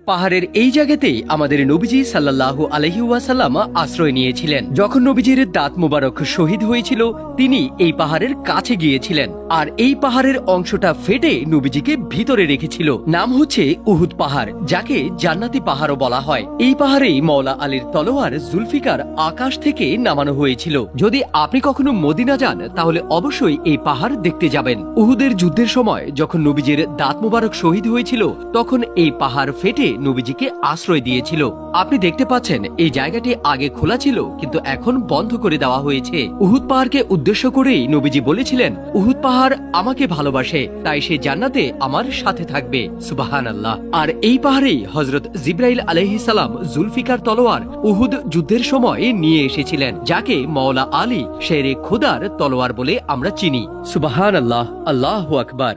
পাহাড়ের এই জায়গাতেই আমাদের নবীজি সাল্লাল্লাহু আলাইহি ওয়াসাল্লাম আশ্রয় নিয়েছিলেন। যখন নবীজির দাঁত মোবারক শহীদ হয়েছিল, তিনি এই পাহাড়ের কাছে গিয়েছিলেন, আর এই পাহাড়ের অংশটা ফেটে নবীজিকে ভিতরে রেখেছিল। নাম হচ্ছে উহুদ পাহাড়, যাকে জান্নাতি পাহাড়ও বলা হয়। এই পাহাড়েই মওলা আলীর তলোয়ার জুলফিকার আকাশ থেকে নামানো হয়েছিল। যদি আপনি কখনো মদিনা যান, তাহলে অবশ্যই এই পাহাড় দেখতে যাবেন। উহুদের যুদ্ধের সময় যখন নবীজির দাঁত মোবারক শহীদ হয়েছিল, তখন এই পাহাড় ফেটে নবীজিকে আশ্রয় দিয়েছিল। আপনি দেখতে পাচ্ছেন এই জায়গাটি আগে খোলা ছিল, কিন্তু এখন বন্ধ করে দেওয়া হয়েছে। উহুদ পাহাড়কে উদ্দেশ্য করেই নবীজি বলেছিলেন, উহুদ পাহাড় আমাকে ভালোবাসে, তাই সে জান্নাতে আমার সাথে থাকবে। সুবহানাল্লাহ। আর এই পাহাড়েই হযরত জিবরাইল আলাইহিস সালাম জুলফিকার তলোয়ার উহুদ যুদ্ধের সময় নিয়ে এসেছিলেন, যাকে মওলা আলী শেরে খোদার তলোয়ার বলে আমরা চিনি। সুবহানাল্লাহ, আল্লাহু আকবার।